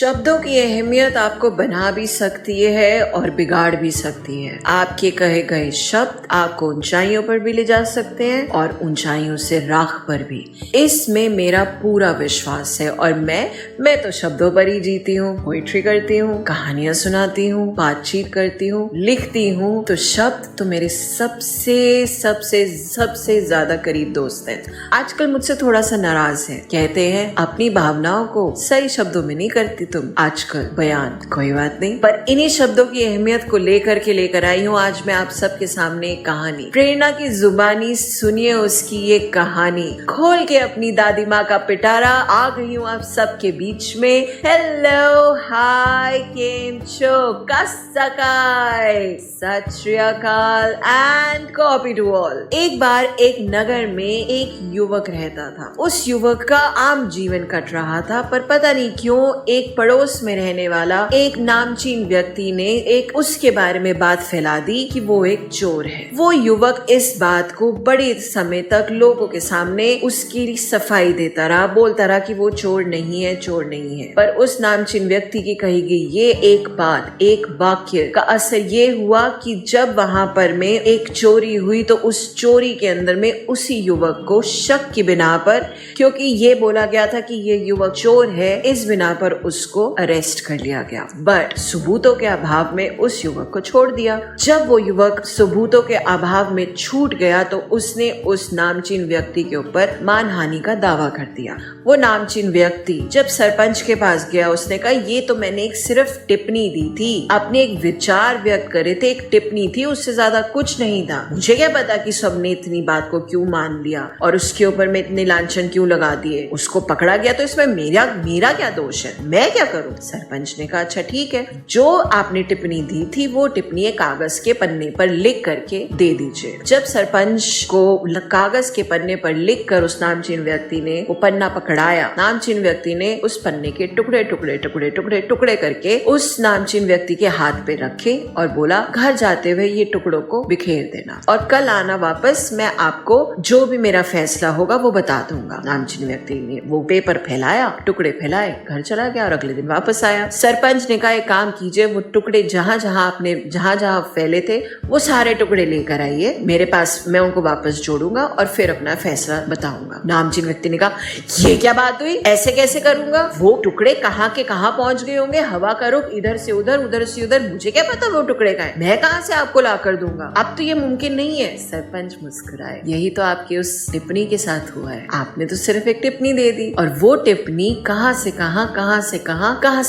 शब्दों की अहमियत आपको बना भी सकती है और बिगाड़ भी सकती है। आपके कहे गए शब्द आपको ऊंचाइयों पर भी ले जा सकते हैं और ऊंचाइयों से राख पर भी। इसमें मेरा पूरा विश्वास है और मैं तो शब्दों पर ही जीती हूँ। पोइट्री करती हूँ, कहानियां सुनाती हूँ, बातचीत करती हूँ, लिखती हूँ। तो शब्द तो मेरे सबसे सबसे सबसे ज्यादा करीब दोस्त हैं। आजकल मुझसे थोड़ा सा नाराज है, कहते हैं अपनी भावनाओं को सही शब्दों में नहीं करती तुम आजकल बयान। कोई बात नहीं, पर इन्हीं शब्दों की अहमियत को लेकर आई हूँ आज मैं आप सबके सामने एक कहानी। प्रेरणा की जुबानी सुनिए उसकी ये कहानी। खोल के अपनी दादी माँ का पिटारा आ गई हूँ आप सबके बीच में। हेलो, हाय, केम छो, कसकाय, सत श्री अकाल एंड कॉपी टू ऑल। एक बार एक नगर में एक युवक रहता था। उस युवक का आम जीवन कट रहा था, पर पता नहीं क्यों एक पड़ोस में रहने वाला एक नामचीन व्यक्ति ने एक उसके बारे में बात फैला दी कि वो एक चोर है। वो युवक इस बात को बड़े समय तक लोगों के सामने उसकी सफाई देता रहा, बोलता रहा कि वो चोर नहीं है, चोर नहीं है। पर उस नामचीन व्यक्ति की कही गई ये एक बात, एक वाक्य का असर ये हुआ कि जब वहां पर में एक चोरी हुई तो उस चोरी के अंदर में उसी युवक को शक की बिना पर, क्योंकि ये बोला गया था कि ये युवक चोर है, इस बिना पर उसको अरेस्ट कर लिया गया। बट सबूतों के अभाव में उस युवक को छोड़ दिया। जब वो युवक सबूतों के अभाव में छूट गया तो उसने उस नामचीन व्यक्ति के ऊपर मानहानि का दावा कर दिया। वो नामचीन व्यक्ति जब सरपंच के पास गया, उसने कहा ये तो मैंने एक सिर्फ टिप्पणी दी थी, अपने एक विचार व्यक्त करे थे, एक टिप्पणी थी, उससे ज्यादा कुछ नहीं था। मुझे क्या पता कि सबने इतनी बात को क्यों मान लिया और उसके ऊपर में इतने लांछन क्यों लगा दिए। उसको पकड़ा गया तो इसमें मेरा क्या दोष है, मैं क्या करूं। सरपंच ने कहा अच्छा ठीक है, जो आपने टिप्पणी दी थी वो टिप्पणी कागज के पन्ने पर लिख करके दे दीजिए। जब सरपंच को कागज के पन्ने पर लिख कर उस नामचीन व्यक्ति ने वो पन्ना पकड़ाया, नामचीन व्यक्ति ने उस पन्ने के टुकड़े टुकड़े टुकड़े टुकड़े टुकड़े करके उस नामचीन व्यक्ति के हाथ पे रखे और बोला घर जाते हुए ये टुकड़ों को बिखेर देना और कल आना वापस, मैं आपको जो भी मेरा फैसला होगा वो बता दूंगा। नामचीन व्यक्ति ने वो पेपर फैलाया, टुकड़े फैलाए, घर चला गया और अगले दिन वापस आया। सरपंच ने कहा एक काम कीजिए, वो टुकड़े जहाँ जहाँ फैले थे वो सारे टुकड़े लेकर आइए मेरे पास, मैं उनको वापस जोड़ूंगा और फिर अपना फैसला बताऊंगा। नामचीन व्यक्ति ने कहा ये क्या बात हुई, ऐसे कैसे करूंगा, वो टुकड़े कहाँ के कहाँ पहुंच गए होंगे, हवा का रुख इधर से उधर उधर से उधर, मुझे क्या पता वो टुकड़े का है, मैं कहाँ से आपको ला कर दूंगा, अब तो ये मुमकिन नहीं है। सरपंच मुस्कुराए, यही तो आपकी उस टिप्पणी के साथ हुआ है, आपने तो सिर्फ एक टिप्पणी दे दी और वो टिप्पणी कहाँ से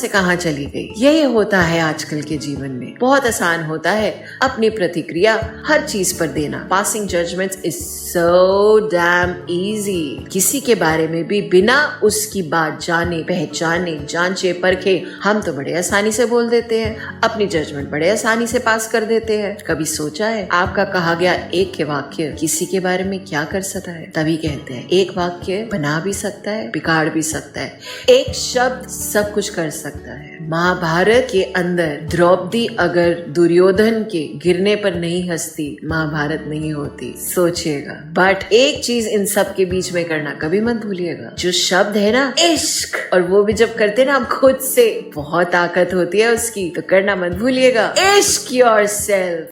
कहाँ चली गई। यही होता है आजकल के जीवन में, बहुत आसान होता है अपनी प्रतिक्रिया हर चीज पर देना। Passing judgements is so damn easy. किसी के बारे में भी बिना उसकी बात जाने पहचाने जांचे परखे हम तो बड़े आसानी से बोल देते हैं, अपनी जजमेंट बड़े आसानी से पास कर देते हैं। कभी सोचा है आपका कहा गया एक वाक्य किसी के बारे में क्या कर सकता है? तभी कहते हैं एक वाक्य बना भी सकता है, बिगाड़ भी सकता है, एक शब्द सब कुछ कर सकता है। महाभारत के अंदर द्रौपदी अगर दुर्योधन के गिरने पर नहीं हंसती, महाभारत नहीं होती, सोचिएगा। बट एक चीज इन सब के बीच में करना कभी मत भूलिएगा, जो शब्द है ना इश्क, और वो भी जब करते ना खुद से, बहुत ताकत होती है उसकी, तो करना मत भूलिएगा इश्क योरसेल्फ।